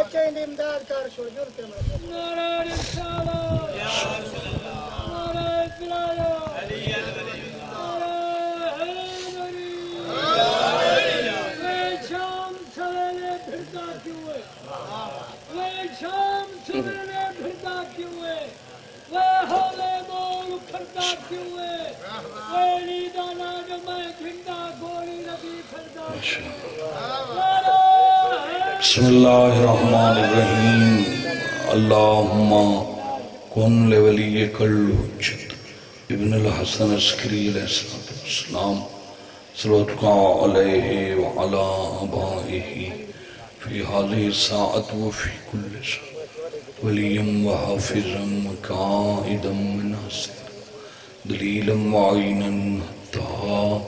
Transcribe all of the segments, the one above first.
بچے ان امداد کر چھوڑ جل کے نعرہ رسالہ نعرہ اطلاع نعرہ حیدری وہ شام سویرے پھرتا کیوں ہے وہ شام سویرے پھرتا کیوں ہے وہ حولے مول پھرتا کیوں ہے وہ نیدانا جو میں گھنڈا گولی نبی پھرتا کیوں ہے بسم اللہ الرحمن الرحیم اللہم کن لولی الحجت ابن الحسن عسکری علیہ السلام صلواتک علیہ وعلا آبائہ فی حالی ساعت وفی کل ساعت ولیم وحافظم وقائدم مناصر دلیلم وعینن حتی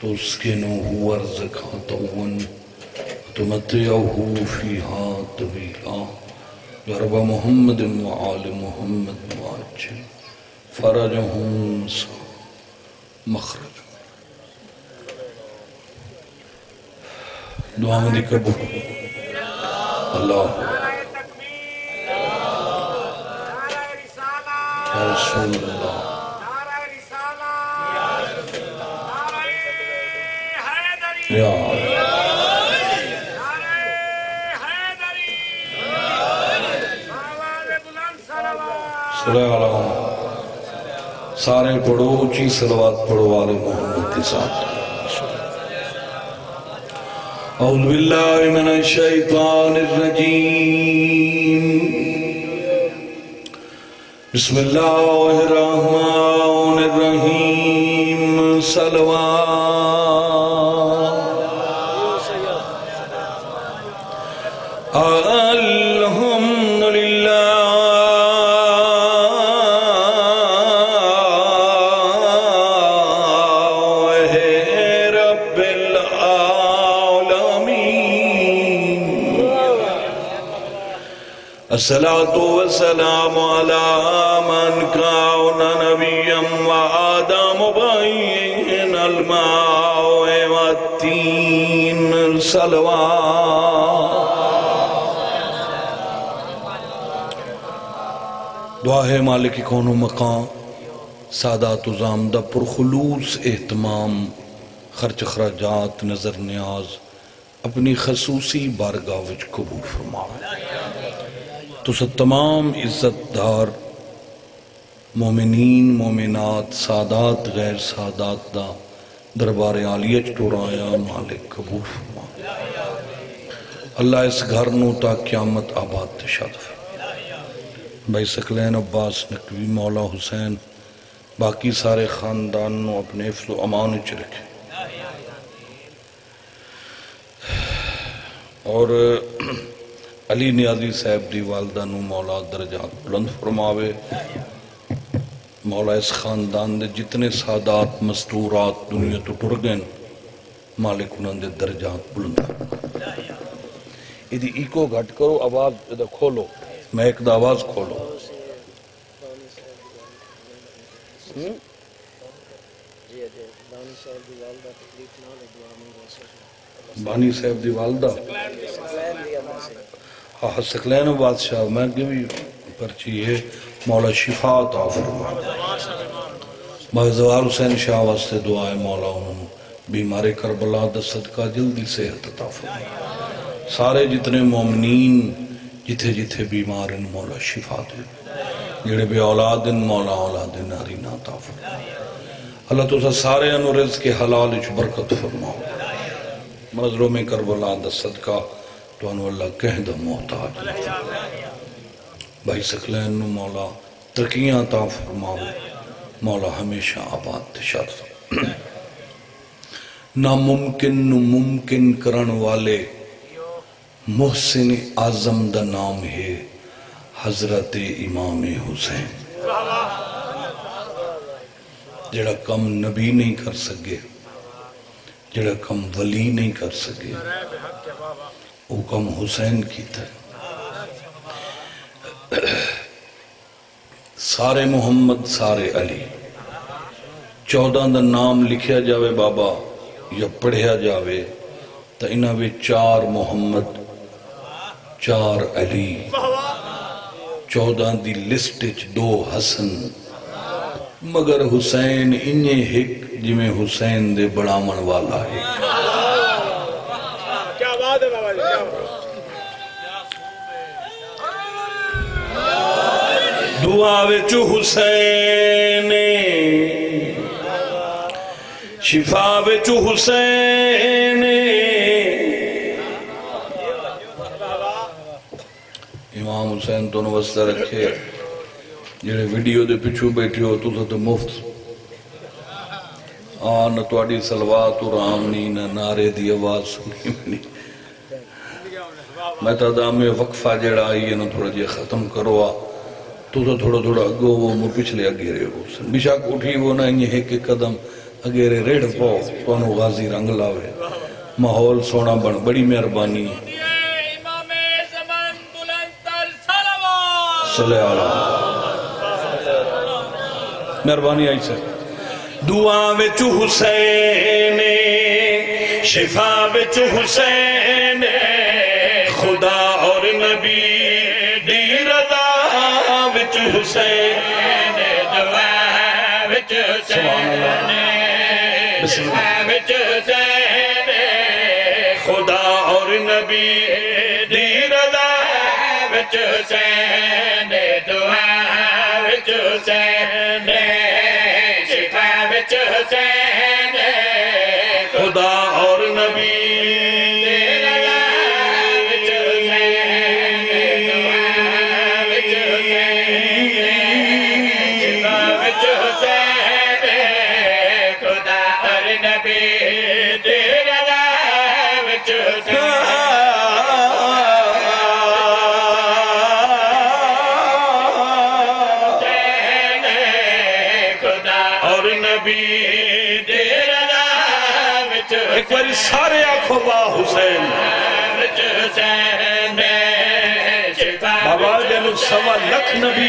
تسکنوہ ورزکاتون تمتعه فيها طويلا ضرب محمد وآل محمد واجل فرجهم مخرج دعا میں دی قبول اللہ یا رسول اللہ یا سارے پڑھو اچھی صلوات پڑھو والے محمد کے ساتھ اعوذ باللہ من الشیطان الرجیم بسم اللہ الرحمن الرحیم صلوات الحمدللہ الصلاة والسلام على من كان نبيا وآدم بين الماء والتين صلوات دعا ہے مالک کون و مقام سادات و زامدہ پرخلوص اہتمام خرچ خراجات نظر نیاز اپنی خصوصی بارگاہ وچ قبول فرما تو تمام عزت دار مومنین مومنات سادات غیر سادات دا دربار عالیہ چٹورایا مالک قبول فرما اللہ اس گھر نو تا قیامت آباد تشاد بھائی سکلین عباس نقوی مولا حسین باقی سارے خاندان نو اپنے حفظ و امان وچ رکھے اور علی نیازی صاحب دی والدہ نو مولا درجات بلند فرماوے مولا اس خاندان دے جتنے سادات مستورات دنیا تو ٹر گئن مالک انہوں دے درجات بلند فرماوے ایدی ایکو گھٹ کرو آواز ادھا کھولو میں ایک دا آواز کھولو بانی صاحب دی والدہ سکلین و بادشاہ میں بھی پرچی ہے مولا شفا عطا فرما بازوار حسین شاہ واسطے دعائے مولا انہوں بیمار کربلا دا صدقہ جلدی صحت عطا فرما سارے جتنے مومنین جتھے جتھے بیمار ان مولا شفا دے جڑے بے اولاد ان مولا اولاد نارینہ عطا فرما اللہ تو سارے انو رزق کے حلال اچ برکت فرما منظروں میں کربلا دا صدقہ تو انو اللہ کہہ دا محتاج بھائی سکلین نو مولا ترقیاں عطا فرماوے مولا ہمیشہ آباد تشاد ناممکن نو ممکن کرن والے محسن اعظم دا نام ہے حضرت امام حسین جڑا کم نبی نہیں کر سکے جڑا کم ولی نہیں کر سکے وہ کم حسین کی تھا سارے محمد سارے علی 14 دا نام لکھیا جاوے بابا یا پڑھیا جاوے تا انہاں وے 4 محمد 4 علی 14 دی لسٹ وچ 2 حسن مگر حسین انہیں ہک جی میں حسین دے بڑامن والا ہے کیا بات ہے بابا جی دعا وچ حسین شفا وچ حسین امام حسین تو واسطے رکھے جڑے ویڈیو دے پچھو بیٹھے ہو تو مفت نہ تواڈی صلوات و رامنی نہ نعرے دی آواز سنی منی میں تا دام وقفہ جڑا آئی ہے نا تھوڑا جی ختم کرو تو تھوڑا اگو وہ مر پچھلے اگیرے ہو سن بشاک اٹھی وہ نا انہیں ایک قدم اگیرے ریڑ پاؤ تو انہوں غازی رنگ لاوے ماحول سونا بن بڑی مہربانی صلی اللہ مہربانی آئی سے دعا وچ حسین شفا وچ حسین خدا اور نبی دی رضا وچ حسین دعا وچ حسین شفا وچ حسین خدا اور نبی دی رضا وچ حسین دعا وچ حسین شفا وچ حسین خدا اور نبی ایک باری سارے آنکھوں با حسین بابا جنو 1.25 لاکھ نبی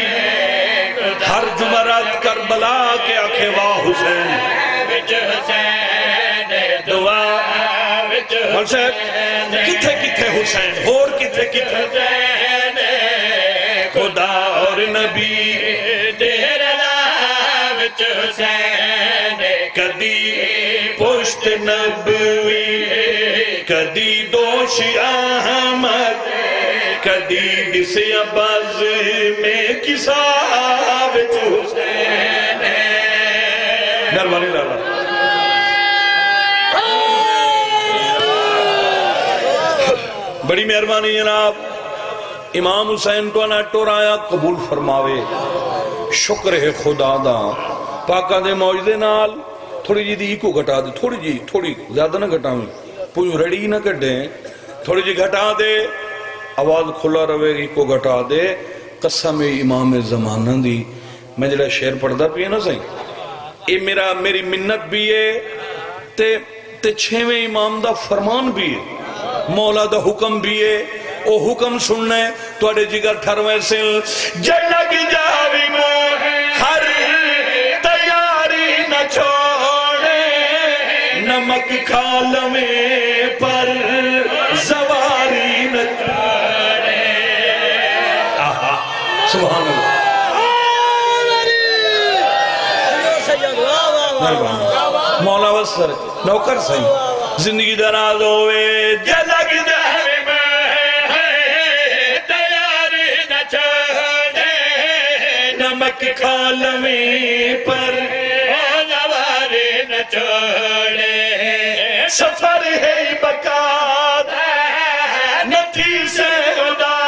ہر جمعرات کربلا کے آنکھیں با حسین دعا حسین کتھے کتھے حسین اور کتھے کتھے خدا اور نبی کدی پشت نبوی کدی دوش احمد کدی دس عباس میں کساب حسین نرمانی لالا بڑی مہربانی جناب امام حسین تو انہیں ٹورایا قبول فرماوے شکر ہے خدا دا پاکہ دے موجدے نال تھوڑی جی دی کو گھٹا دے تھوڑی زیادہ نہ گھٹا میں پوئی ریڈی نہ کٹیں تھوڑی جی گھٹا دے آواز کھلا روے گی کو گھٹا دے قسم امام زمانہ دی میں جڑا شعر پڑھدا بھی ہے نا صحیح اے میری منت بھی ہے تے 6ویں امام دا فرمان بھی ہے مولا دا حکم بھی ہے او حکم سننے توڑے جگر ٹھرویں سل جنگ جاوی میں ہر تیاری نہ چھوڑے نمک کھال میں پر زواری نہ چھوڑے سبحان اللہ مولا وسر نوکر صحیح زندگی دراز ہوئے جلگ جاوی میں تیاری نہ چھوڑے نمک کھال میں پر زواری نہ چھوڑے سفر ہے بکار نتھی سے ادا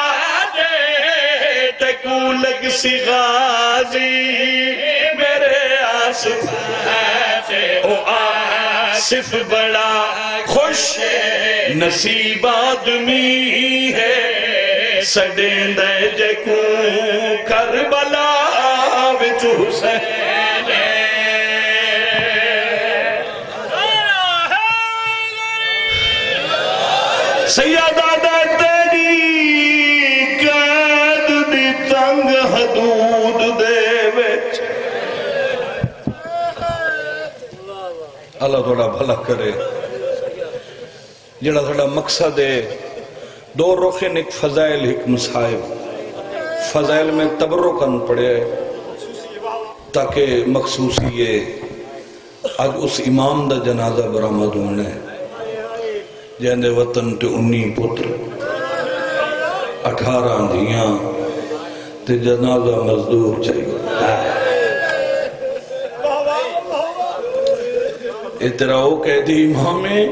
دے تکو لگ سی غازی میرے آصف او آصف بڑا خوش نصیب آدمی ہے سڈیں دے جکو کربلا وچ حسین سیدہ دا تیری قید دی تنگ حدود دے وچ اللہ تھوڑا بھلا کرے جڑا تھوڑا مقصد ہے دو رخن ایک فضائل ایک مصائب فضائل میں تبرکن پڑے تاکہ مخصوصی یہ آج اس امام دا جنازہ برآمد ہونے جہندے وطن تے 19 پتر 18 دھیاں تے جنازہ مزدور چاہیے اتراؤ کہہ دی امامیں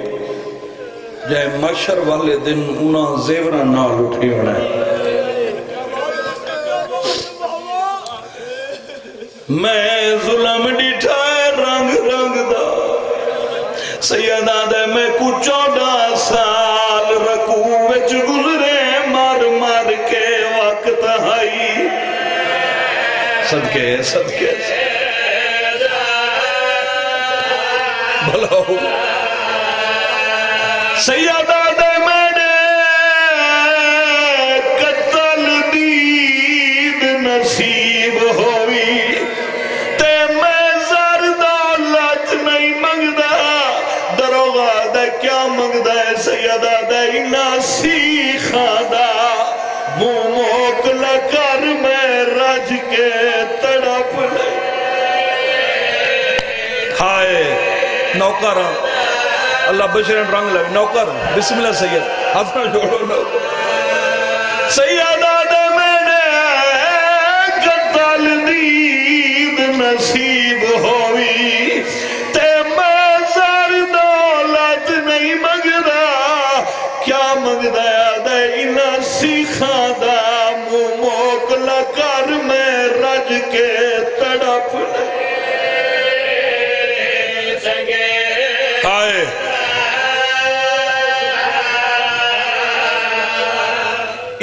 جائے مشر والے دن انہاں زیورہ نال اٹھی ہونا ہے میں ظلم ڈیٹھا ہے رنگ رنگ دا سیدہ دے میں کچھ 14 سال رکوع وچ گزرے مار مار کے وقت آئی صدقے صدقے بھلا ہو سیدہ دے میرے قتل دید نصیب ہوئی تے میں زر دولت نہیں منگدا دروغہ دے کیا منگدا ہے سیدہ دے ناسی خاندہ موک لکر میں رج کے تڑپ لے ہائے نوکر اللہ بشرین رنگ لگے نوکر بسم اللہ سید ہاتھ میں جوڑو نوکر سیدہ دے میرے قتل دید نصیب ہوئی تے میں زر دولت نہیں مگدا کیا مگدا دے ناسی خاندہ موک لکر میں رج کے تڑپ لے آئے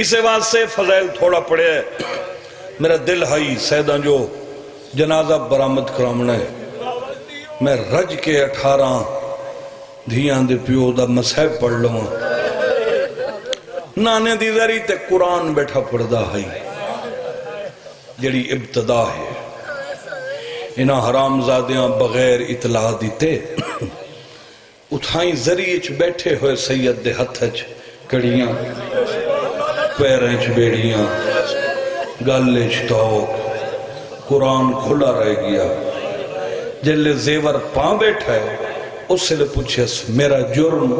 اسے واسطے فضائل تھوڑا پڑے ہے میرا دل ہائی سیدہ جو جنازہ برآمد کرامنا ہے میں رج کے 18 دھیان دے پیو دا مسحب پڑھ لوں نانے دی ذری تے قرآن بیٹھا پڑھدا ہائی جڑی ابتدا ہے انہاں حرام زادیاں بغیر اطلاع دیتے اتھائیں ذریعے بیٹھے ہوئے سید دے ہتھچ کڑیاں پیریں بیڑیاں گلے توک قرآن کھلا رہ گیا جلے زیور پاں بیٹھا ہے اس سے لے پوچھے میرا جرم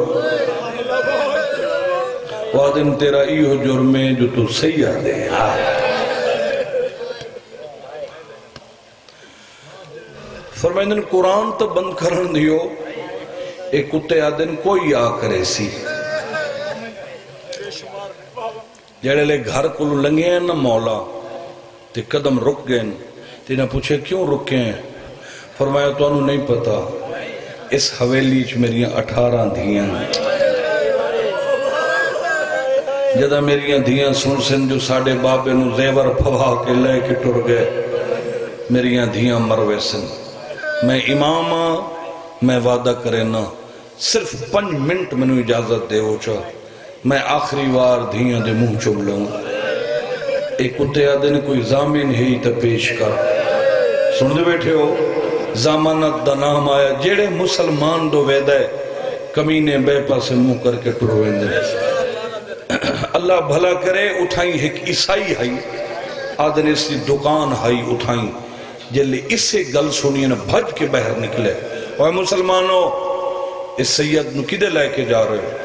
وادن تیرا ایہو جرم ہے جو تو سید دے فرمائندن قرآن تو بند کرن دیو ایک کتے آدن کوئی آ کرے سی جڑے لے گھر کو لنگے ہیں نا مولا تے قدم رک گئے تے نہ پوچھے کیوں رکے ہیں فرمایا تو انہوں نہیں پتا اس حویلی چ میریاں 18 دھیاں جدہ میریاں دھیاں سن سن جو ساڑھے بابے نو زیور پھوا کے لے کے ٹر گئے میریاں دھیاں مروے سن میں امام میں وعدہ کرے نا صرف 5 منٹ میں نے اجازت دے ہو چاہ میں آخری وار دھیاں دے منہ چوب لوں ایک کتے آدھے نے کوئی زامن ہی تا پیش کر سن دے بیٹھے ہو زامانت دا نام آیا جیڑے مسلمان دو ویدہ کمینے بے پاسے منہ کر کے ٹرویں دے اللہ بھلا کرے اٹھائیں ایک عیسائی ہائی آدھے نے اس کی دکان ہائی اٹھائیں جلے اس سے گل سنی نا بھج کے بہر نکلے اوہ مسلمانوں اس سید نو کدے لے کے جا رہے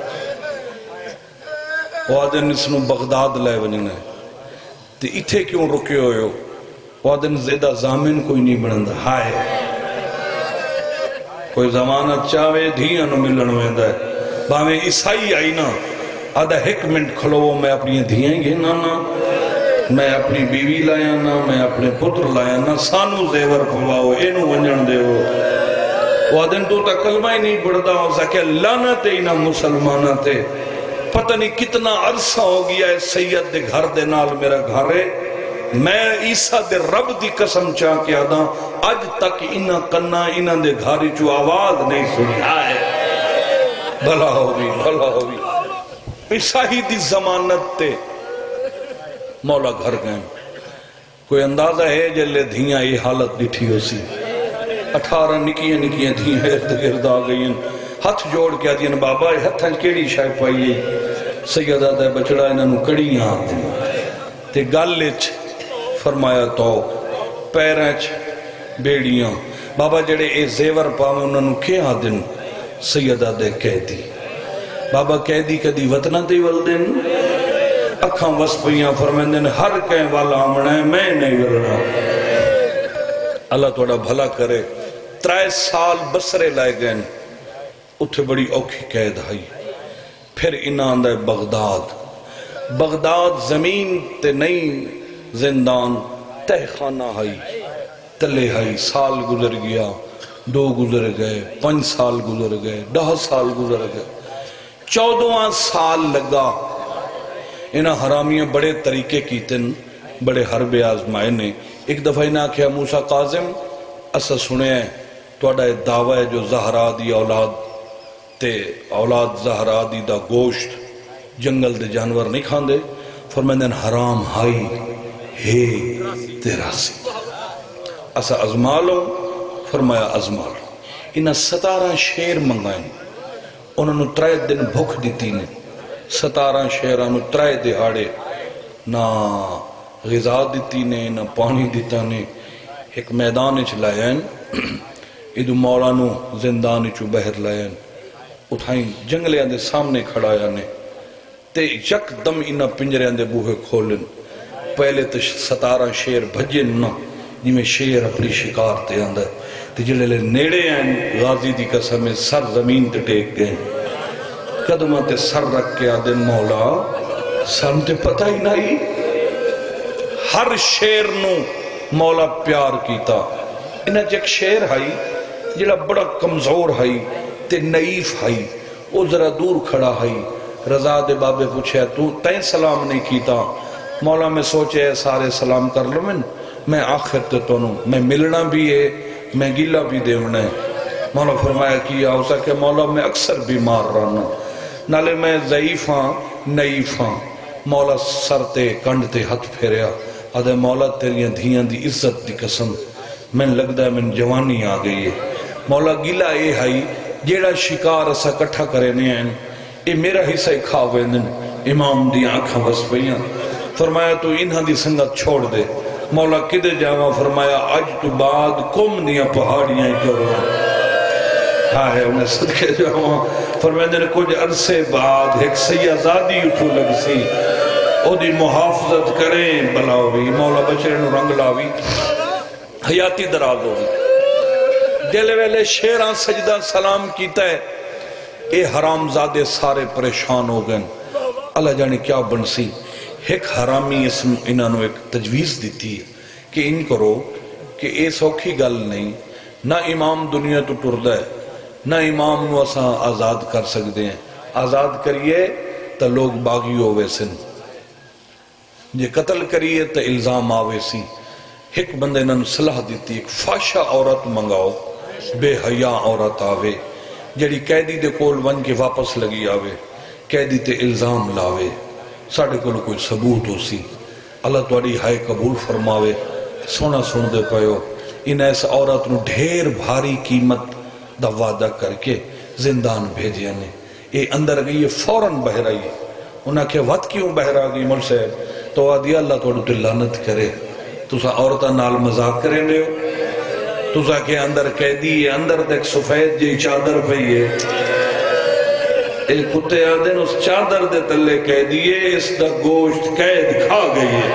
وہ آدھن اس نو بغداد لے ونینے تے اتھے کیوں رکے ہوئے ہو وہ آدھن زیدہ زامن کوئی نہیں بڑھندہ ہائے کوئی زمانت چاہوے دھیاں نو ملن ویندہ ہے باہمیں عیسائی آئی نا آدھا 1 منٹ کھلو میں اپنی دھیاں گے نا میں اپنی بیوی لائیا نا میں اپنے پتر لائیا نا سانو زیور پھواؤ اینو ونجن دے ہو وہ آدھن تو تا کلمہ ہی نہیں پڑھتا ہو سکے لعنت اینا مسلمانہ تے پتہ نہیں کتنا عرصہ ہو گیا ہے سید دے گھر دے نال میرا گھر ہے میں عیسیٰ دے رب دی قسم چاہ کے آدھا اج تک انہ کنا انہ دے گھاری چو آواز نہیں سنی آئے بھلا ہوگی بھلا ہوگی عیسائی دی زمانت تے مولا گھر گئے کوئی اندازہ ہے جلے دھیاں یہ حالت ڈٹھی ہو سی 18 نکیاں نکیاں دھیاں ارد گرد آ گئی ہاتھ جوڑ کے آدھی بابا ہتھاں کیڑی شاہ پائی سیدہ دے بچڑا انہوں کڑیاں دن تے گالچ فرمایا تو پیرچ بیڑیاں بابا جڑے اے زیور پاوے انہوں کیا دن سیدہ دے قیدی بابا قیدی کدی وطنہ دی والدن اکھاں وسپیاں فرمیندن ہر کہیں والا آمنا ہے میں نہیں ولنا اللہ توڑا بھلا کرے 3 سال بسرے لائے گئے اتھے بڑی اوکھی قید آئی پھر انہاں آندہ بغداد زمین تے نئی زندان تہ خانہ آئی تلے آئی سال گزر گیا 2 گزر گئے 5 سال گزر گئے 10 سال گزر گئے 14 سال لگا انہاں حرامیاں بڑے طریقے کیتن بڑے حرب آزمائے نے ایک دفعہ انہاں کہا موسیٰ قاظم اسا سنے ہیں توڑا دعویٰ ہے جو زہرا دی اولاد زہرا دی دا گوشت جنگل دے جانور نہیں کھان دے فرمیندن حرام ہائی ہے تیرا سی اسا ازمالوں فرمایا ازمالوں انہاں 17 شیر منگائیں انہوں نے 3 دن بھوک دیتی نے 17 شیرانو 3 دہاڑے نہ غذا دیتی نے نہ پانی دیتا نے ایک میدان چلائیں ادھو مولانو زندان چو بہر لائیں اتھائیں جنگلے اندے سامنے کھڑایا نے تے یک دم انہا پنجرے اندے بوہے کھولن پہلے تو 17 شیر بھجن نہ جی میں شیر اپنی شکار تے اندے تے جلے نیڑے آئیں غازی دی قسم سر زمین تے ٹیک گئے قدمہ تے سر رکھ کے آدھن مولا سر تے پتہ ہی نہیں ہر شیر نو مولا پیار کیتا انہا جیک شیر ہائی جڑا بڑا کمزور ہائی تے نئیف ہائی او ذرا دور کھڑا ہائی رضا دے بابے پوچھے تو تین سلام نہیں کیتا مولا میں سوچے سارے سلام کر لوں میں آخر تے تونوں میں ملنا بھی ہے میں گیلا بھی دیونا ہے مولا فرمایا کیا ہو سکے مولا میں اکثر بیمار رہنا نالے میں ضعیف ہاں نئیف ہاں مولا سر تے کنڈ تے ہتھ پھیریا آدھے مولا تیریاں دھیاں دی عزت دی قسم میں لگتا ہے میں جوانی آ گئی ہے مولا گیلا اے ہائی جیڑا شکار اسا کٹھا کرنے ہیں اے میرا حصہ کھاوے دن امام دی آنکھاں بس پہیاں فرمایا تو انہاں دی سنگت چھوڑ دے مولا کدے جاواں فرمایا آج تو بعد کم دیاں پہاڑیاں کرو ہے انہیں صدقے جاواں فرمایا دن کچھ عرصے بعد ایک سیازادی اٹھو لگ سی او دی محافظت کریں بلاوی مولا بچرے نو رنگ لاوی حیاتی دراز ہوگی جلے ویلے شیران سجدہ سلام کیتا ہے اے حرام زادے سارے پریشان ہو گئے اللہ جانے کیا بنسی ایک حرامی اسم انہوں نے ایک تجویز دیتی ہے کہ ان کرو کہ اے سوکھی گل نہیں نہ امام دنیا تو ٹردہ ہے نہ امام نو اساں آزاد کر سکتے ہیں آزاد کریے تو لوگ باغی ہوئے سن جے قتل کریے تو الزام آوے سی ایک بندے انہوں نے صلاح دیتی ایک فاشا عورت منگاؤ بے حیاء عورت آوے جڑی قیدی دے کول ون کے واپس لگی آوے قیدی تے الزام لاوے ساڑھے کولو کوئی ثبوت ہو سی اللہ توڑی ہائے قبول فرماوے سونا سن دے پہو ان ایس عورت نو ڈھیر بھاری قیمت دا وعدہ کر کے زندان بھیجے نے اے اندر گئی یہ فوراں بہر آئی انہاں کہ وقت کیوں بہر آگئی مل سے تو آدھی اللہ توڑو دلانت کرے تو سا عورتہ نال مذاق کریں لے ہو تو سا کہ اندر قیدی ہے اندر دیکھ سفید جی چادر پہ ہے ایک کتے آدھن اس چادر دے تلے قیدی ہے اس دا گوشت قید کھا گئی ہے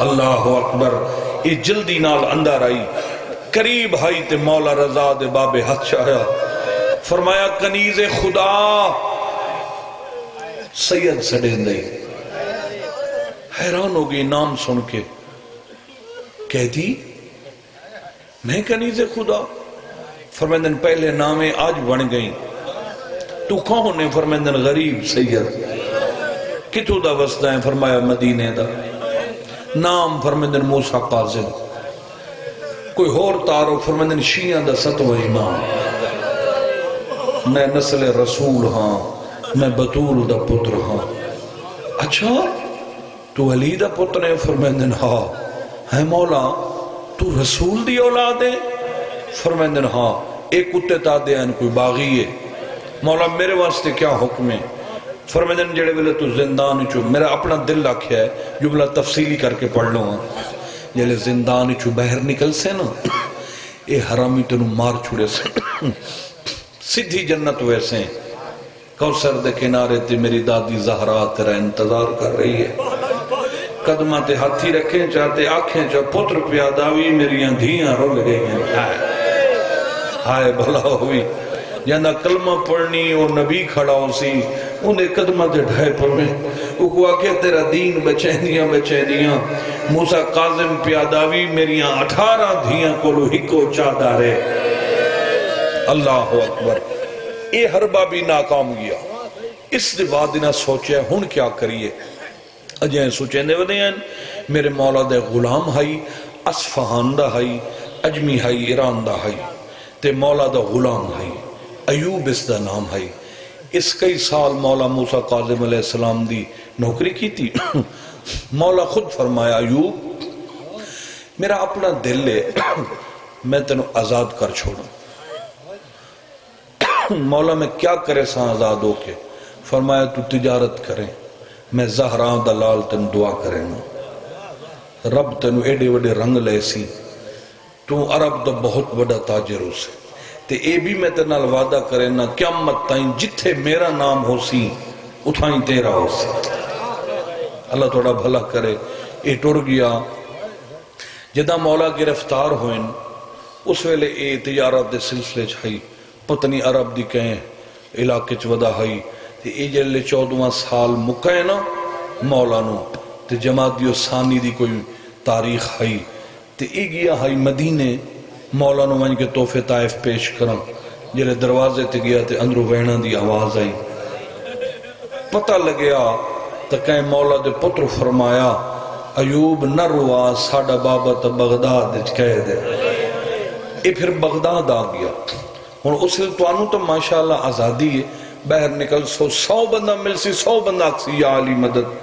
اللہ اکبر یہ جلدی نال اندر آئی قریب آئی تے مولا رضا دے بابے ہاتھ چاہیا فرمایا کنیز خدا سید سڑیں دے حیران ہو گئی نام سن کے قیدی میں کنیز خدا فرمیندن پہلے نامیں آج بن گئیں تو کون ہے فرمیندن غریب سید کتو دا وسطہ ہیں فرمایا مدینے دا نام فرمیندن موسیٰ قاظم کوئی اور تعارف فرمیندن شیعہ دا ستو امام میں نسل رسول ہاں میں بطول دا پتر ہاں اچھا تو علی دا پتر ہے فرمیندن ہاں ہے مولا تو رسول دی اولاد ہے فرمیندن ہاں ایک کتے تا دے ہیں کوئی باغی ہے مولا میرے واسطے کیا حکم ہے فرمائے جڑے ویلے تو زندان چو میرا اپنا دل آکھیا ہے جملہ تفصیلی کر کے پڑھ لوں جلے زندان چو باہر نکل سے نا اے حرامی تنو مار چھوڑے سے سیدھی جنت ویسے کوثر دے کنارے تے میری دادی زہرا تیرا انتظار کر رہی ہے قدمہ تے ہاتھی رکھیں چاہتے آنکھیں چاہ پتر پیاداوی میریاں دھیاں رول گئی ہیں ہائے بھلا ہوئی جاندہ کلمہ پڑھنی اور نبی کھڑا ہو سی انہیں قدمہ تے ڈھائے پر میں وہ کہا کہ تیرا دین بچیں دیاں موسیٰ قاظم پیاداوی میریاں 18 دھیاں کولو ہکو چاہدہ رہے اللہ اکبر اے حربہ بھی ناکام گیا اس دے بعد انہا سوچے ہن کیا کریے اجائیں سوچیں دے ودے ہیں میرے مولا دے غلام ہائی اصفہان دا ہائی اجمی ہائی ایران دا ہائی تے مولا دا غلام ہائی ایوب اس دا نام ہائی اس کئی سال مولا موسیٰ قاظم علیہ السلام دی نوکری کی تھی مولا خود فرمایا ایوب میرا اپنا دل ہے میں تینو آزاد کر چھوڑوں مولا میں کیا کرے ساں آزاد ہو کے فرمایا تو تجارت کریں میں زہراں دلال تن دعا کریں رب تنو ایڈے وڈے رنگ لے سی تو عرب دا بہت بڑا تاجر ہو سے تے اے بھی میں تنال وعدہ کریں نا قیامت تائیں جتھے میرا نام ہو سی اتھائیں تیرا ہو سی اللہ توڑا بھلا کرے اے ٹر گیا جدہ مولا گرفتار ہوئیں اس ویلے اے تجارت دے سلسلے چھائی پتنی عرب دی کہیں علاقے چودہ ہائی تے اے جلے 14 سال مکہ نا مولا نو تے جماعتیو ثانی دی کوئی تاریخ ہائی تے اے گیا ہائی مدینے مولا نو ونج کے تحفے طائف پیش کرن جلے دروازے تے گیا تے اندرو وینا دی آواز آئی پتہ لگیا تے کہیں مولا دے پتر فرمایا ایوب نہ روا ساڑا بابا تا بغداد کہہ دے اے پھر بغداد آ گیا اور اس لئے تو آنو تو ماشاءاللہ آزادی ہے باہر نکل 100 بندہ مل سی 100 بندہ اکسی یا علی مدد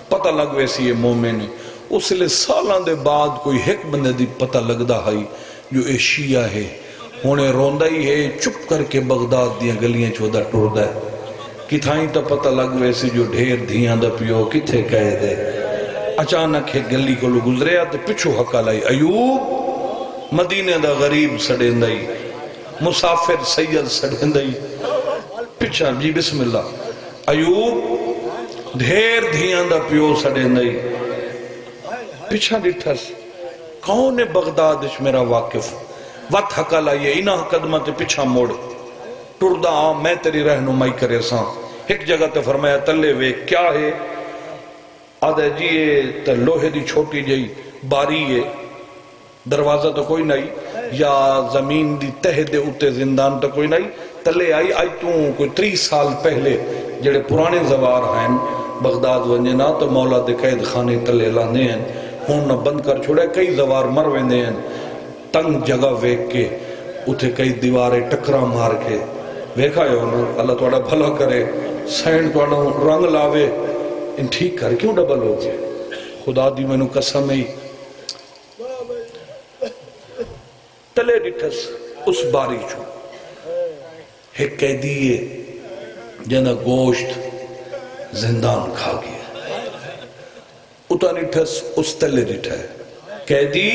پتہ لگ ویسی ہے مومن ہے اس لئے سالان دے بعد کوئی ایک بندہ دی پتہ لگ دا ہے جو اے شیعہ ہے انہیں روندہ ہی ہے چپ کر کے بغداد دیا گلیاں چودہ ٹور دا ہے کتھائیں تا پتہ لگ ویسی جو ڈھیر دھیاں دا پیو کتھے کہہ دے اچانک ایک گلی کو لو گزرے آتے پچھو حقا لائی ایوب مدینہ دا غریب سڑیندائی مسافر سید سڑیندائی پچھا جی بسم اللہ ایوب دھیر دھیاں دا پیو سڑیندائی پچھا ڈٹھس کون ہے بغدادش میرا واقف وقت حقا لائیے انہا قدمت پچھا موڑ ٹردہ آم میں تیری رہنمائی کرے ساں ایک جگہ تے فرمایا تلے وے کیا ہے آدھے جی تے لوہے دی چھوٹی جائی باری ہے دروازہ تو کوئی نہیں یا زمین دی تہ دے اتے زندان تو کوئی نہیں تلے آئی تو کوئی 30 سال پہلے جڑے پرانے زوار ہیں بغداد ونجنا تو مولا دے قید خانے تلے لانے ہیں ہون نہ بند کر چھوڑے کئی زوار مر ویندے ہیں تنگ جگہ ویک کے اتھے کئی دیوارے ٹکرا مار کے ویکھا ہے اللہ توڑا بھلا کرے سینڈ توڑا رنگ لاوے ان ٹھیک کر کیوں ڈبل ہو گئے خدا دی میں نو قسم ہی تلے ڈٹھس اس باری چھو ایک قیدیے جنہ گوشت زندان کھا گیا اتا ڈٹھس اس تلے ڈٹھا ہے قیدی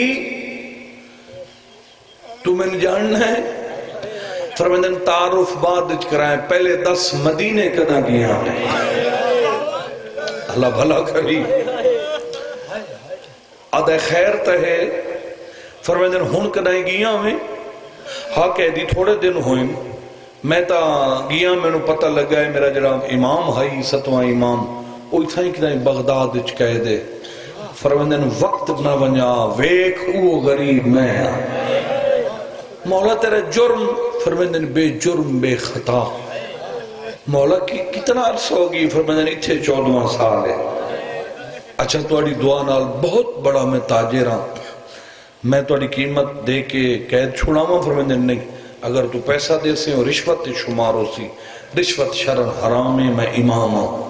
تو میں نے جاننا ہے فرمائدن تعارف بعد کرائیں پہلے 10 مدینے کنا گیا اللہ بھلا کری آدھے خیر تہے فرمائدن ہون کدائیں گیا میں ہاں قیدی تھوڑے دن ہوئیں میں تا گیا میں نو پتہ لگا ہے میرا جڑا امام ہائی 7واں امام اوہ تھائیں کدائیں بغداد اچ کہہ دے فرمائدن وقت نہ ونیا ویک او غریب میں مولا تیرے جرم فرمائدن بے جرم بے خطا مولا کتنا عرصہ ہوگی فرمائدن اتھے 14 سال ہے اچھا توڑی دعا نال بہت بڑا میں تاجر ہاں میں توڑی قیمت دے کے قید چھوڑا ہوں فرمائدن نہیں اگر تو پیسہ دے سے اور رشوت شمار ہو سی رشوت شرن حرام ہے میں امام ہوں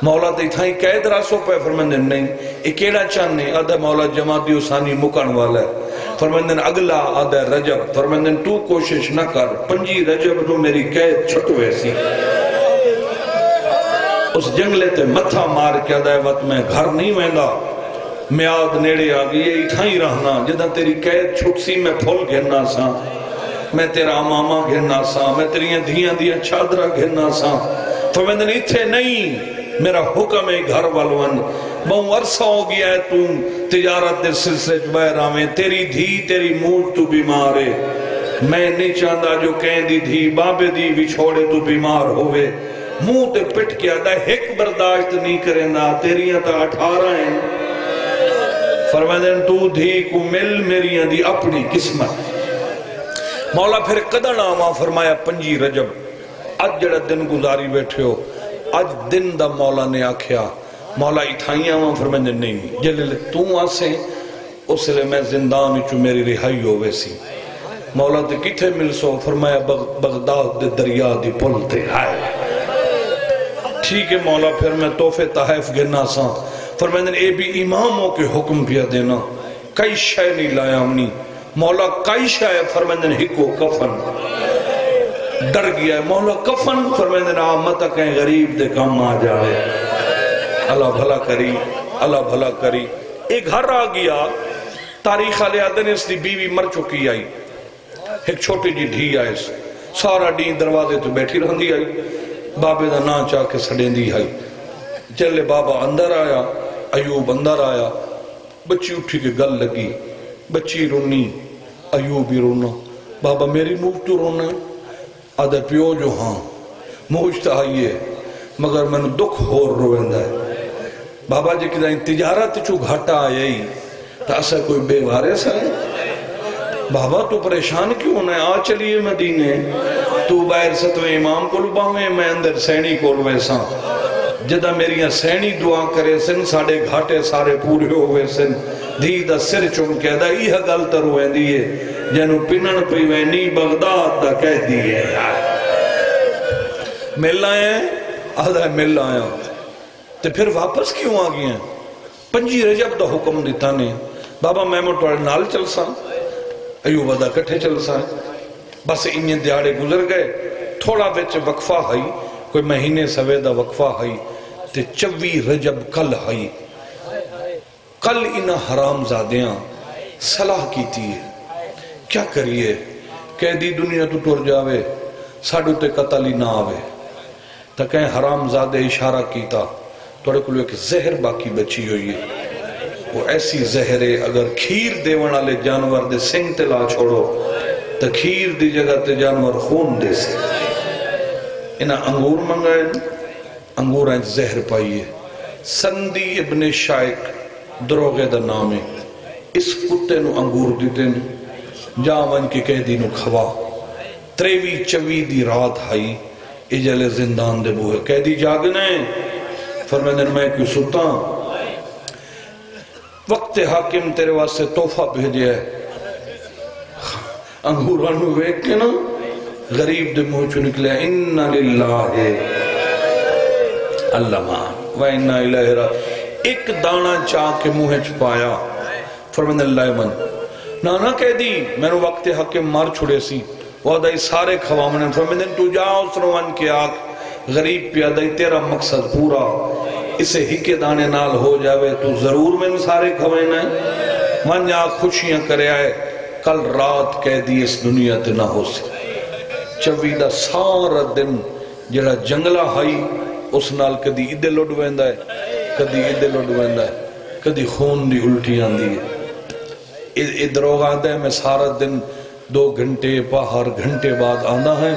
مولا تے تھائیں قید راسو پہ فرمائدن نہیں اکیڑا چاہنے آدھا مولا جماعتی ثانی مکان والا ہے فرمائدن اگلا آدھا رجب فرمائدن تو کوشش نہ کر 5 رجب نو میری قید چھٹو ایسی اس جنگلے تے متھا مار کے دے وقت میں گھر نہیں ویندا میاد نیڑے آگئی ہے اٹھا ہی رہنا جدہ تیری قید چھٹ سی میں پھول گھرنا سا میں تیرا ماما گھرنا سا میں تیریاں دھیاں دیاں چادرہ گھرنا سا فرمیندن اتھے نہیں میرا حکم ہے گھر والون بہن عرصہ ہو گیا ہے تم تجارت دے سلسلے بہر آویں تیری دھی تیری موج تو بیمار ہے میں نہیں چاہتا جو کہیں دی دھی بابے دی بچھوڑے تو بیمار ہوئے منہ تے پٹ کیا دا ایک برداشت نہیں کریں دا تیریاں تا 18 ہیں فرمائدن تو دھی کو مل میریاں دی اپنی قسمت مولا پھر قدر آما فرمایا 5 رجب آج جڑا دن گزاری بیٹھے ہو آج دن دا مولا نے آکھیا مولا اتھائیں آما فرمائدن نہیں جلے تو آسیں اس لئے میں زندان چو میری رہائی ہو ویسی مولا تے کتھے مل سو فرمایا بغداد دے دریا دی پل تے آئے ٹھیک ہے مولا پھر میں تحفے تحائف گرنا سا فرمائدن اے بھی اماموں کے حکم پیا دینا کئی شے نہیں لایا ہمنی مولا کئی شے فرمائدن ہکو کفن ڈر گیا ہے مولا کفن فرمائدن آمت کہیں غریب دے کام آ جائے اللہ بھلا کری اللہ بھلا کری ایک گھر آ گیا تاریخ علیہ دن اس دی بیوی مر چکی آئی ایک چھوٹی جی دھی آئے سارا دین دروازے تو بیٹھی رہن دی آئی بابے دا نا چاہ کے سڑین دی آئی چلے بابا اندر آیا ایوب اندر آیا بچی اٹھی کے گل لگی بچی رونی ایوب بھی رونا بابا میری موج تو رونا آدھے پیو جو ہاں موج تا آئیے مگر میں نے دکھ ہور رویندہ ہے بابا جی کدھا تجارت چو گھاٹا آیا ہی تا اسا کوئی بے وارے سا ہے بابا تو پریشان کیوں ہونا ہے آ چلیے مدینے تو باہر ستویں امام کو لباویں میں اندر سینی کو لوے ساں جدہ میریاں سینی دعا کرے سن ساڑے گھاٹے سارے پورے ہوئے سن دھی دا سر چون کہہ دا یہ غلط روئے دیئے جنو پنن پریوینی بغداد دا کہہ دیئے مل آئے ہیں آدھا مل آئے ہیں تو پھر واپس کیوں آ گئے ہیں 5 رجب دا حکم دیتا نے بابا میں موٹوڑے نال چل سا ایوب دا کٹھے چل سا بس انہیں دیاڑے گزر گئے تھوڑا بیچ وقفہ ہائی کوئی مہینے سویدہ وقفہ ہائی تے 24 رجب کل ہائی کل انہا حرام زادیاں صلاح کیتی ہے کیا کریے قیدی دنیا تو ٹور جاوے ساڑھو تے قتل ہی نہ آوے تا کہیں حرام زادے اشارہ کیتا توڑے کو ایک زہر باقی بچی ہوئی ہے وہ ایسی زہر ہے اگر کھیر دیونا لے جانور دے سنگ تلا چھوڑو تا کھیر دی جگہ تے جانور خون دے سے انہا انگور منگائے انگور ہیں زہر پائیے سندی ابن شائق دروغے دا نام ہے اس کتے نو انگور دیتے ہیں جاون کی قیدی نو کھوا 23 دی رات ہائی اجل زندان دے بوئے قیدی جاگنے فرمیدن میں کیوں ستا وقت حاکم تیرے واسے توفہ بھیجے ہے انگورانو ویک کے نا غریب دے موچو نکلے انہا للہ اللہ مان وَإِنَّا إِلَيْهِ رَاجِعُونَ ایک دانا چاہ کے منہ چھپایا فرمند اللہ من نانا کہہ دی میں نے وقت حاکم مار چھڑے سی وہ دائی سارے کھوامنے فرمند تو جا اس روان کے آگ غریب پیا دائی تیرا مقصد پورا اسے ہی کے دانے نال ہو جاوے تو ضرور میں سارے کھوائنا ہے من جا خوشیاں کرے آئے کل رات کہہ دی اس دنیا تے نہ ہو سی چویدہ سارا دن جڑا جنگلہ ہائی اس نال کدی ادھے لوڈ ویندہ ہے کدی ادھے لوڈ ویندہ ہے کدی خون دی الٹی آندی ہے ادھروگ آندہ ہے میں سارا دن 2 گھنٹے باہر گھنٹے بعد آندہ ہیں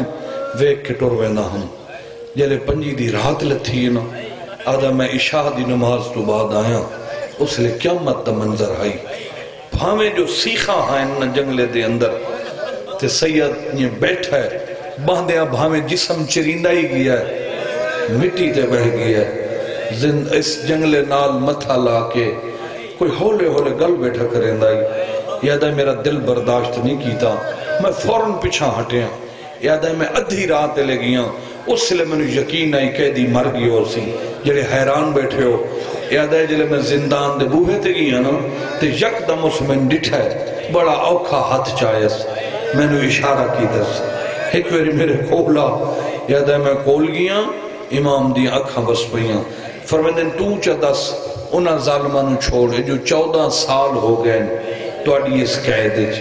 ویک کے ٹور ویندہ ہم جلے 5 دی رات لتھی ہے نا آدھا میں عشاء دی نماز تو بعد آیا اس لئے قیامت دا منظر آئی بھامیں جو سیخاں ہیں نا جنگلے دے اندر تے سید یہ بیٹھا ہے باندھیا بھامیں جسم چریندہ ہی گیا ہے مٹی تے بہ گیا ہے اس جنگلے نال متھا لا کے کوئی ہولے ہولے گل بیٹھا کریں دائی یاد ہے میرا دل برداشت نہیں کیتا میں فوراں پیچھا ہٹیا یاد ہے میں ادھی رات لے گیا اس لئے میں نے یقین آئی قیدی مر گئی ہو سی جڑے حیران بیٹھے ہو یاد ہے جلے میں زندان دے بوہے تے گیا نا تے یک دم اس میں ڈٹھا ہے بڑا اوکھا ہاتھ چاہیس میں نے اشارہ کی دس ایک ویری میرے کولا یاد ہے میں کول گیا امام دی اکھاں بس پئیاں فرمیندے تو چا دس انہاں ظالمانو چھوڑے جو 14 سال ہو گئے تواڈی اس قید وچ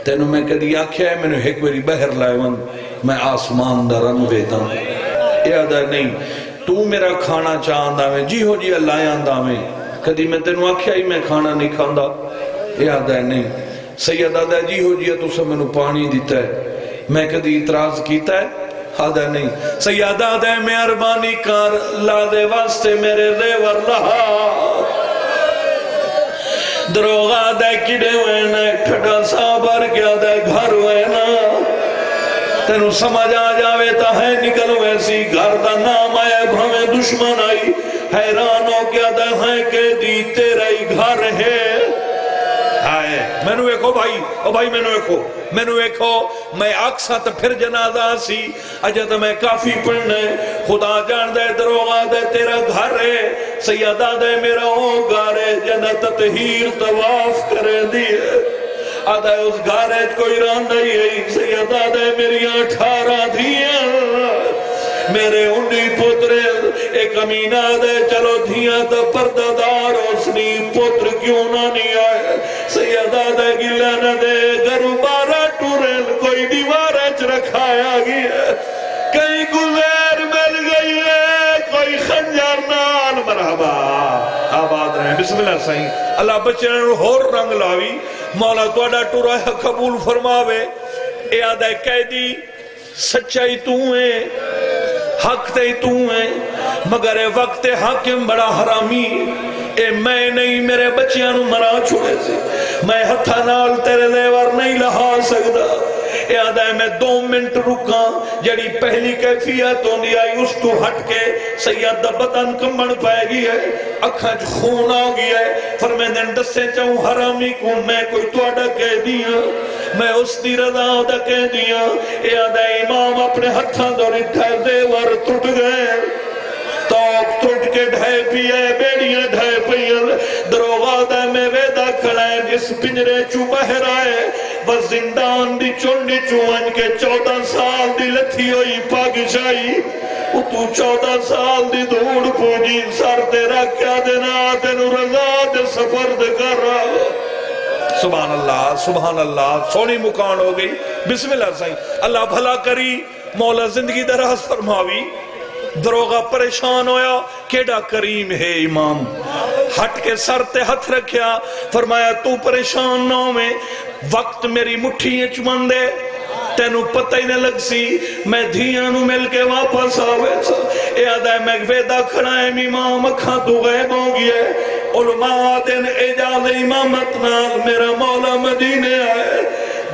تینوں میں کدی آکھیا ہے مینوں ایک باری باہر لائے ون میں آسمان دا رنگ ویکھاں یادا نہیں تو میرا کھانا چاہندا میں جی ہو جی اللہ آندا میں کدی میں تینوں آکھیا ہی میں کھانا نہیں کھاندا یادا نہیں سید آدھا جی ہو جی تو سب میں پانی دیتا ہے میں کدی اعتراض کیتا ہے آدھا نہیں سید آدھا مہربانی کر لا دے واسطے میرے زیور لہا دروغا دے کڑے ہوئے نا ٹھڑا سابر کیا دے گھر ہوئے نا تینو سمجھ آ جاوے تا ہے نکل ویسی گھر دا نام آئے بھویں دشمن آئی حیرانوں کیا دے ہیں کہ دی تیرے گھر ہے مینو ایکھو بھائی او بھائی مینو ایکھو میں آکسا تا پھر جنازہ سی اجا تا میں کافی پڑھنے خدا جان دے دروغا دے تیرا گھر ہے سیدہ دے میرا او گھر ہے جنت تطہیر طواف کرے دیئے آدھا اس گھر ہے کوئی راندہ ہی ہے سیدہ دے میری 18 دھیاں میرے 19 پترے ایک امینہ دے چلو دھیاں تا پردہ دار اسنی پتر کیوں نہ نہیں آئے سیدہ دے گلہ نہ دے گھرو بارہ ٹورل کوئی دیوارچ رکھایا گیا کہیں گزیر مل گئی ہے کوئی خنجر نال مرحبا آباد رہے بسم اللہ صحیح اللہ بچنے ہور رنگ لاوی مولا توڑا ٹورا قبول فرماوے اے آدھے قیدی سچائی تو ہے حق تے تو ہے مگر وقت حاکم بڑا حرامی اے میں نہیں میرے بچیاں نو مرا چھوڑے سے میں ہتھا نال تیرے دیور نہیں لہا سکتا اے آدھا ہے میں 2 منٹ رکاں جڑی پہلی کیفیت ہوندی آئی اس تو ہٹ کے سید بدن کمبن پائے گی ہے اکھاں خون آ گیا ہے فرمیندن دسے چاہوں حرامی کو میں کوئی توڑا کہہ دیا میں اس دی رضا دا کہہ دیا اے آدھا امام اپنے ہتھاں دو رٹھا دیور ٹوٹ گئے توک ٹوٹ کے ڈھائے پیئے بیڑیاں ڈھائے پیئے دروغا دا میں ویدہ کھڑائے اس پنجرے چو بہر آئے بس زندان دی چونڈی چوان کے 14 سال دی لتھی ہوئی پاکشائی تو 14 سال دی دھوڑ پوجی سر تیرا کیا دینا تینو رضا دے سفر دے کر رہا سبحان اللہ سونی مکان ہو گئی بسم اللہ سائیں اللہ بھلا کری مولا زندگی دراز فرماوی دروغا پریشان ہویا کیڑا کریم ہے امام ہٹ کے سر تے ہتھ رکھیا فرمایا تو پریشان نہ میں وقت میری مٹھی چمن دے تینو پتہ ہی نہ لگ سی میں دھیانو مل کے واپس آوے اے آدھا ہے میں ویدہ کھڑائیں امام اکھاں تو غیب ہو گیا علماء دن اجاز امامت نال میرا مولا مدینے آئے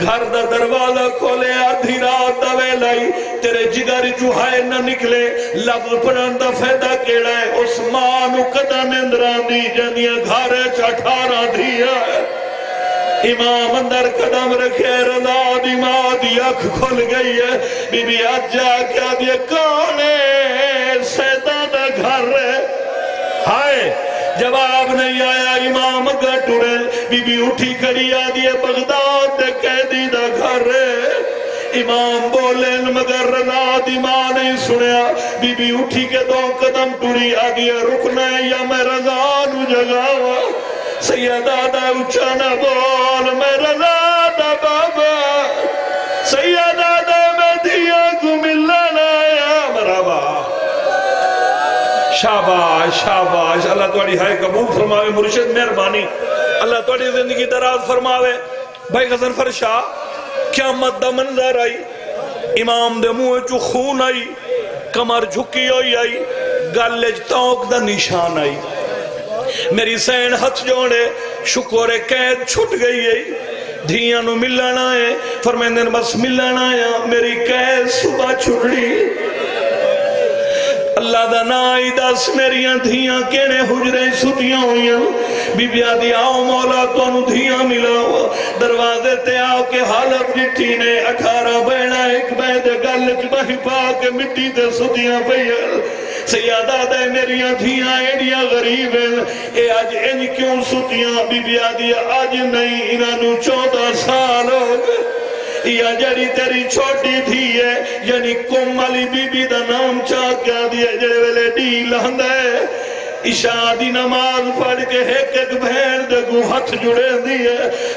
گھر دا دروازہ کھولے آدھی رات دا ویلائی تیرے جگری چوہائے نہ نکلے لفظ پڑھن دا فیدہ کیڑا ہے اس مانو قدم اندران دی جنیاں گھارے 18 دھیا ہے امام اندر قدم رکھے رضا دی ماں دی اکھ کھل گئی ہے بی بی آجا کیا دیئے کونے سیدہ دا گھر ہے ہائے جواب نہیں آیا امام کا ٹورل بی بی اٹھی کھڑی آدھی بغداد دے قیدی دا گھر ہے امام بولن مگر رضا دی ماں نہیں سنیا بی بی اٹھی کے 2 قدم ٹوری آدھی رکنا ہے یا میں رضا نو جگاوا سیدہ دا اچھانا بول میں رضا دا بابا سیدہ دا میں دیا کو ملنا یا مرحبا شاباش شاباش اللہ توڑی ہائے قبول فرماوے مرشد مہربانی اللہ توڑی زندگی دراز فرماوے بھائی غزنفر شاہ قیامت دا منظر آئی امام دے منہ چو خون آئی کمر جھکی ہوئی آئی گالج توک دا نشان آئی میری سین ہتھ جوڑے شکر قید چھٹ گئی ہے دھیاں نو ملنا ہے فرمیندن بس ملنا ہے میری قید صبح چھڑی اللہ دا نائی دس میریاں دھیاں کیڑے حجرے ستیاں ہوئیاں بی بی آدھی آؤ مولا تو انہوں دھیاں ملا دروازے تے آؤ کے حالت جٹھی نے 18 بینہ ایک بید گلچ بہی پاک مٹی تے ستیاں پہیل سیادہ دے میریاں دھیاں ایڈیاں غریب ہیں اے آج ان کیوں ستیاں بی بی آدھی آج نہیں انہوں 14 سال ہو گئے یا جڑی تیری چھوٹی تھی ہے یعنی کم علی بی بی دا نام چاہ کیا دیا جڑے ویلے ڈیل آندہ ہے عشاء دی نماز پڑھ کے ایک ایک بہن دے گو ہاتھ جڑے دیئے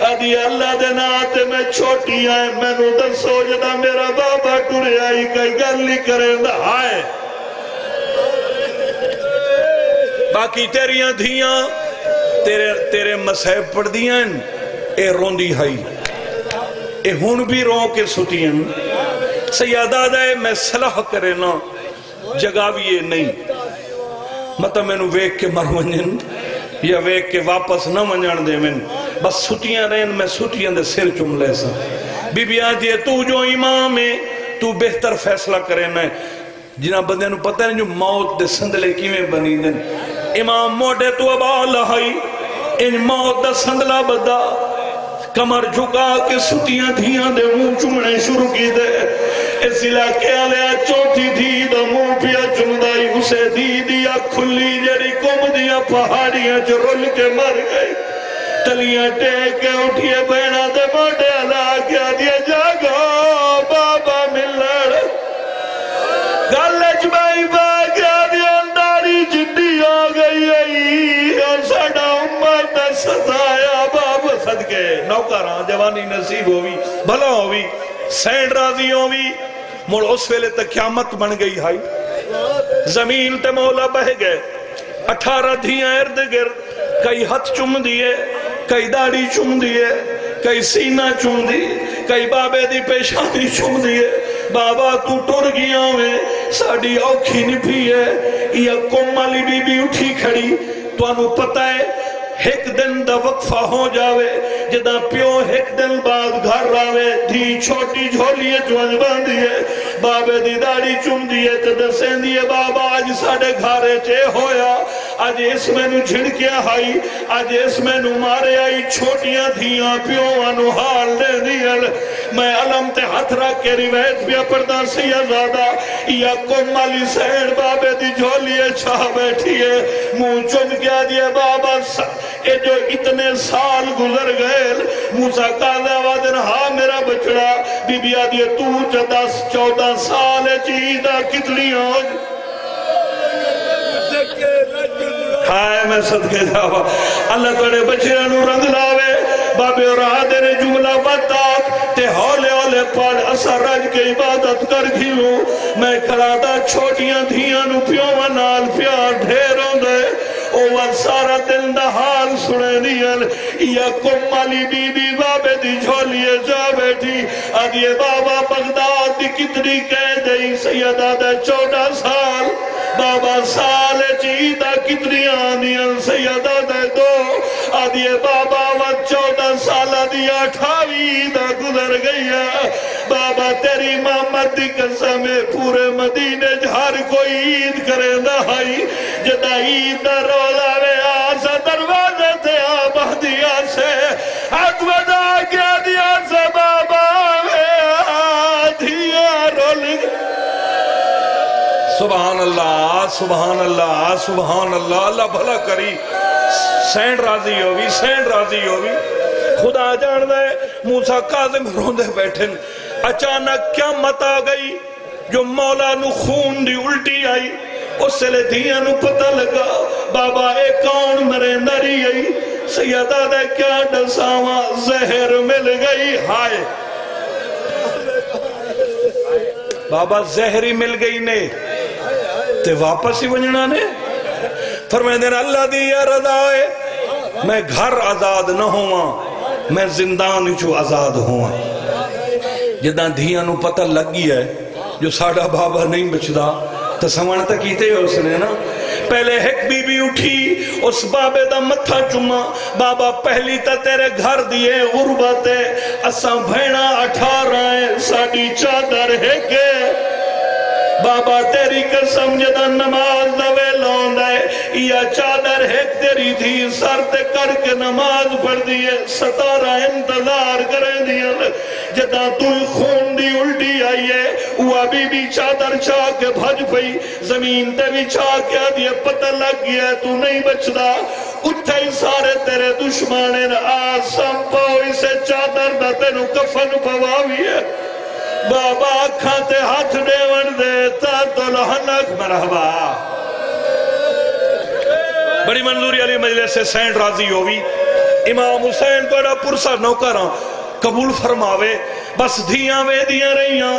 آدھی اللہ دے ناتے میں چھوٹی آئے میں نو در سوجدہ میرا بابا ٹورے آئی کئی گلی کریں دا آئے باقی تیریاں دھیاں تیرے مسائب پڑھ دیاں اے روندی ہائی اے ہون بھی رو کے سٹیاں سیادہ دے میں صلاح کرے نا جگہ بھی یہ نہیں مطلب میں نو ویک کے مرونجن یا ویک کے واپس نہ منجان دے من بس سٹیاں رہن میں سٹیاں دے سر چم لے سا بی بی آجی ہے تو جو امام ہے تو بہتر فیصلہ کرے نا جنہ بندے نو پتہ ہے جو موت دے سندلے کیویں بنی دن امام موڑے تو اب آلہائی ان موت دے سندلہ بدا کمر جھکا کے سٹیاں دھیاں دے منہ چمنے شروع کی دے اس علاقے آلیا چوتھی دھی دا منہ پیا چمدائی اسے دی دیا کھلی جڑی کم دیا پہاڑیاں جو رول کے مر گئی تلیاں ٹیک کے اٹھئے بہنا دے موڑے اللہ کیا دیا جاگو بابا ملڑ گلچ بائی باگیا دیا انداری جنڈی آ گئی اور ساڑا امت نے ستایا باب صدقے نوکران جوانی نصیب ہوئی بھلا ہوئی سینڈ راضی ہوئی مڑ اس ویلے تک قیامت بن گئی ہائی زمین تے مولا بہ گئے 18 دھیاں ارد گرد کئی ہتھ چم دیئے کئی داڑی چم دیئے کئی سینہ چم دیئے کئی بابے دی پیشانی چم دیئے بابا تو ٹر گیا میں ساڑی اوکھی نپی ہے یا کمالی بی بی اٹھی کھڑی تو انہوں پتہ ہے ایک دن دا وقفہ ہو جاوے جدا پیو ایک دن بعد گھر راوے دھی چھوٹی جھولیے جوانج باندھیے بابے دی داڑی چم دیئے تدسین دیئے بابا آج ساڑے گھارے چے ہویا آج اس میں نو جھڑکیا ہائی آج اس میں نو مارے آئی چھوٹیاں دھیاں پیو انو حال دے دیئل میں علم تے ہاتھ رکھ کے روایت پیا پردہ سیازادہ یا کمالی سین بابے دی جھولیے چھا بیٹھیے منہ چم کیا دیئے بابا اے جو اتنے سال گزر گئے موسیٰ کہا وادن ہاں میرا بچڑا بی بی آدھیے تو 14 سال چیدہ کتنی آج ہائے میں صدقے جاوا اللہ توڑے بچڑا نو رنگ لاوے بابے اور آدھر جملہ بطاق تے ہولے ہولے پڑھ اثر رج کے عبادت کر گھلوں میں کھڑا دا چھوٹیاں دھیاں نو پیوں منال پیار ڈھیروں دے اوہ سارا دل دا حال سنے دیل یا کمالی بی بی بابے دی جھولیے جا بیٹھی آدھیے بابا بغداد دی کتنی کہہ دئی سیدہ دے 14 سال بابا سال چیدہ کتنی آنیل سیدہ دے 2 آدھیے بابا وہ 14 سالہ دی 28 دا گزر گئی بابا تیری محمد دی قسم پورے مدینے ہر کوئی عید کرے دہائی جدا عید دا روزہ میں آسا دروازے تھے آبادیہ سے حق ودا کیا دیا سے بابا میں آدھیا رولنگ سبحان اللہ سبحان اللہ سبحان اللہ اللہ بھلا کری سینڈ راضی ہوئی خدا جان دے موسیٰ کاظم روندے بیٹھن اچانک کیا مت آ گئی جو مولا نو خون دی الٹی آئی اس سے لے دھیاں نو پتہ لگا بابا اے کون مرے نری آئی سیدہ دے کیا ڈساواں زہر مل گئی ہائے بابا زہری مل گئی نے تے واپس ہی ونجنا نے فرمائے دینا اللہ دیا رضا ہے میں گھر آزاد نہ ہوا میں زندان چو آزاد ہوا جدہ دھیاں نو پتہ لگ گیا ہے جو ساڑھا بابا نہیں بچدا تو سمانتا کیتے ہو اس نے نا پہلے ایک بی بی اٹھی اس بابے دا متھا چما بابا پہلی تا تیرے گھر دیئے غربت ہے اساں بھینا 18 ساڑی چادر ہے کہ بابا تیری قسم جدا نماز دوے لون ہے یا چادر ہے تیری تھی سر تے کر کے نماز پڑھ دیئے 17 انتظار کرے دیئے جدا تو خون دی الٹی آئیے وہ ابھی بھی چادر چاہ کے بھج پئی زمین تے بھی چاہ کے دیئے پتہ لگ گیا تو نہیں بچدا اتھے ہی سارے تیرے دشمانیں آسم پاؤ اسے چادر دا تینو کفن پواوی ہے بابا کھاتے ہاتھ دیون دیتا تو لہنک مرحبا بڑی منظوری علی مجلس سے سینٹ راضی ہوئی امام حسین کو ایڈا پرسا نوکراں قبول فرماوے بس دھیاں وے دیاں رہیاں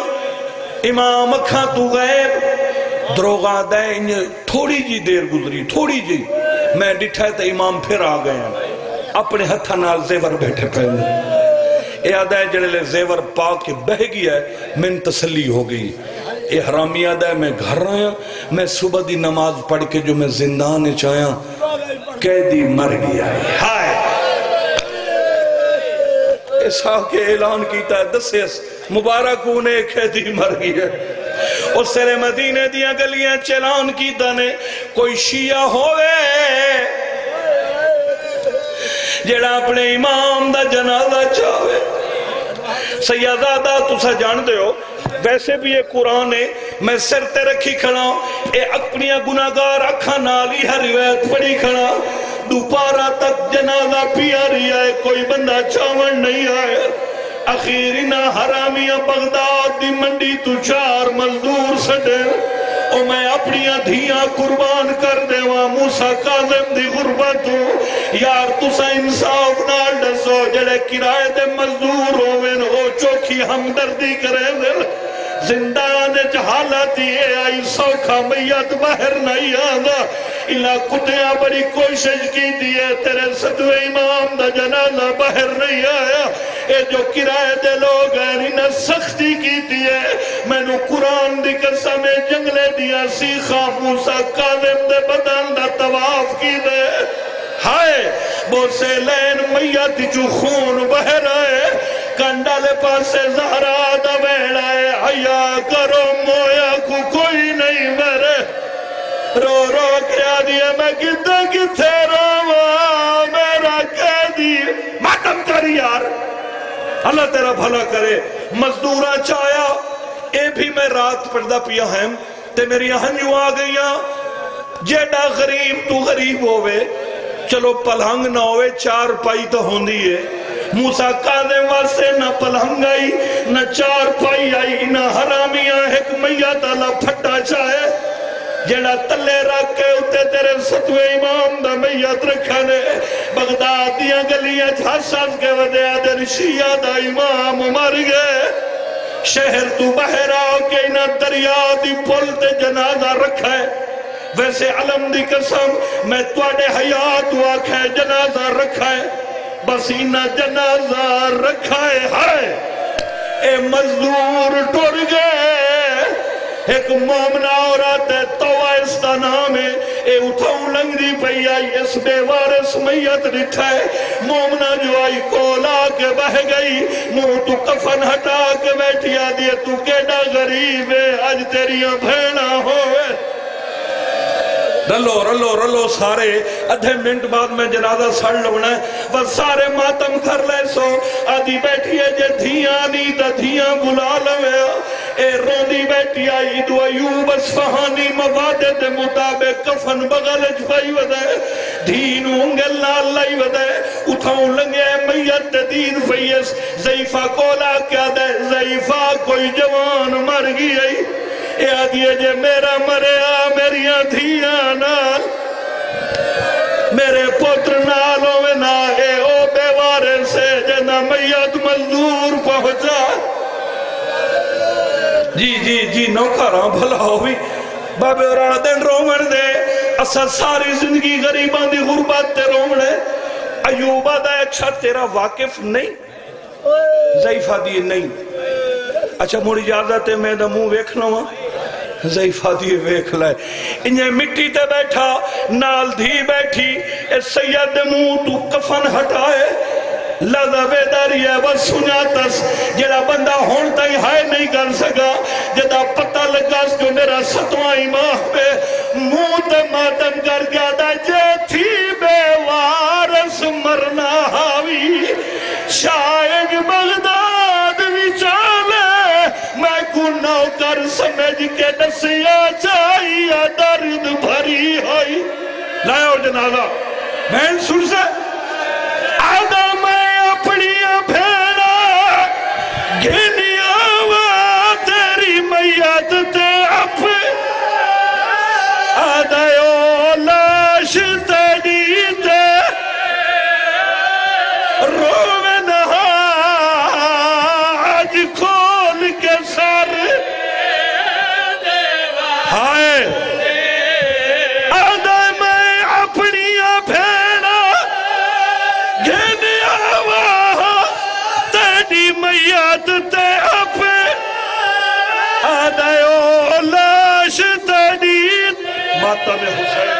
امام اکھاں تو غیب دروغہ دیں تھوڑی جی دیر گزری تھوڑی جی میں ڈٹھائے تو امام پھر آ گئے اپنے ہتھا نال زیور بیٹھے پہلے اے آدھائے جڑے زیور پا کے بہ گیا ہے من تسلی ہو گئی اے حرامی آدھائے میں گھر رہا میں صبح دی نماز پڑھ کے جو میں زندان چاہیاں قیدی مر گیا ہے ہائے ایسا کے اعلان کیتا ہے دسیس مبارک انہیں قیدی مر گیا ہے اور سر مدینے دیاں گلیاں چلان کیتا نے کوئی شیعہ ہوئے جڑا اپنے امام دا جنازہ چاہوے سیدادہ تُسا جان دے ہو ویسے بھی یہ قرآن ہے میں سر تے رکھی کھڑا اے اپنی گناہگار اکھا نالی ہر روایت پڑھی کھڑا دوپارہ تک جنازہ پیا رہی ہے کوئی بندہ چاون نہیں آئے اخیرنا حرامیہ بغداد دی منڈی تو 4 مزدور سڑے اور میں اپنی دھیاں قربان کر دے وہاں موسیٰ کاظم دی غربت ہوں یار تُسا انصاف نال ڈسو جڑے کرائے دے مزدور ہوئن ہو چوکھی ہمدردی کرے دل زندان حالت یہ آئی سوکھا میت باہر نہیں آدھا الہ کتیاں بڑی کوشش کی دیئے تیرے صدوے امام دا جنازہ باہر نہیں آیا اے جو کرائے دے لوگ ہیں انہیں سختی کی دیئے میں نے قرآن دی قسم جنگلے دیا سیخا موسیٰ کاظم دے بدن دا طواف کی دے ہائے بوسے لین میت جو خون بہر آئے کنڈا لے پاسے زہرا دا بیڑا ہے حیا کرو مویا کو کوئی نہیں میرے رو رو کیا دیا میں کتے روا میرا قیدی ماتم کر یار اللہ تیرا بھلا کرے مزدورہ چایا اے بھی میں رات پردہ پیا ہم تے میری ہنیوں آ گئیاں جیڑا غریب تو غریب ہوئے چلو پلہنگ نہ ہوئے 4 پائی تو ہوندی ہے موسیٰ کاظم واسے نہ پلہنگ آئی نہ 4 پائی آئی نہ حرامیاں ایک میت اللہ پھٹا چاہے جڑا تلے رکھ کے اتے تیرے ستوے امام دا میت رکھنے بغداد دیاں گلیاں جھاساز کے ودیا در شیعہ دا امام مر گئے شہر تو بہر آؤ کے انہ دریا دی پل تے جنازہ رکھا ہے ویسے علم دی قسم میں توڑے حیات واقع جنازہ رکھا ہے بس انہ جنازہ رکھا ہے اے مزدور ٹر گئے ایک مومنہ عورت ہے توائستہ نام ہے اے اٹھاؤں لنگ دی پئی آئی اس بے وارث میت رکھا ہے مومنہ جو آئی کولا کے بہ گئی منہ تو کفن ہٹا کے بیٹھی آدھی ہے تو کیڑا غریب ہے آج تیریاں بھیڑا ہوئے رلو رلو رلو سارے ادھے منٹ بعد میں جنازہ سڑ لونا ہے وہ سارے ماتم کر لے سو آدھی بیٹھی ہے جے دھیاں نہیں دا دھیاں بلا لوے اے روندی بیٹھی آئی دو ایوب اسفہانی موادت مطابق کفن بغلج پائی ودے دین ہونگل نال لائی ودے اٹھاؤں لنگے میت دین فیس ضعیفہ کولا کیا دے ضعیفہ کوئی جوان مر گئی اے آدھیے جے میرا مریا میریاں دھیاں نال میرے پتر نالوں میں نہ اے او بے وارے سے جنہ میت مزدور پہنچا جی نوکراں بھلا ہوئی بابے اور دن رومن دے اصل ساری زندگی غریبان دی غربت تے رومنے ایوبہ دا اچھا تیرا واقف نہیں ضعیفہ دیئے نہیں اچھا موڑی اجازت ہے میں دا منہ ویکھنا ہوا ضعیفہ دیئے ویکھ لائے انہیں مٹی تے بیٹھا نال دھی بیٹھی اے سید منہ تو کفن ہٹائے لذا بیداری ہے بس سنیاتس جڑا بندہ ہون تائی ہائے نہیں کر سکا جدا پتہ لگا جو میرا 7واں امام پہ منہ تے ماتم کر گیا دا جے تھی بے وارث مرنا ہاوی شاید بغداد وچالے میں کو نوکر سمجھ کے دسیا چاہیے درد بھری ہوئی لائے ہو جنازہ بہن سن سے آدھا میں اپنی بھیڑا گھنیا وا تیری میت تے اپ آدھا او لاش تیری تے روے نہا آج کھول کے سر ہائے آدھا میں اپنی بھیڑا گھنیا وا تیری میت تے اپ آدھا او لاش تیری ماتم حسین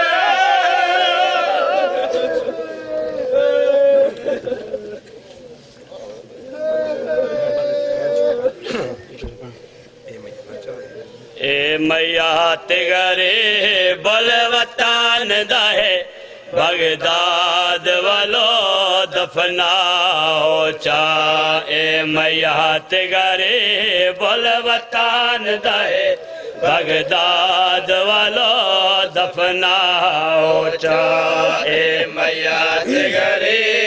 اے میات گرے بلوطان دائے بغداد والو دفناؤ چا اے میات گرے بلوطان دائے بغداد والو دفناؤ چا اے میات گرے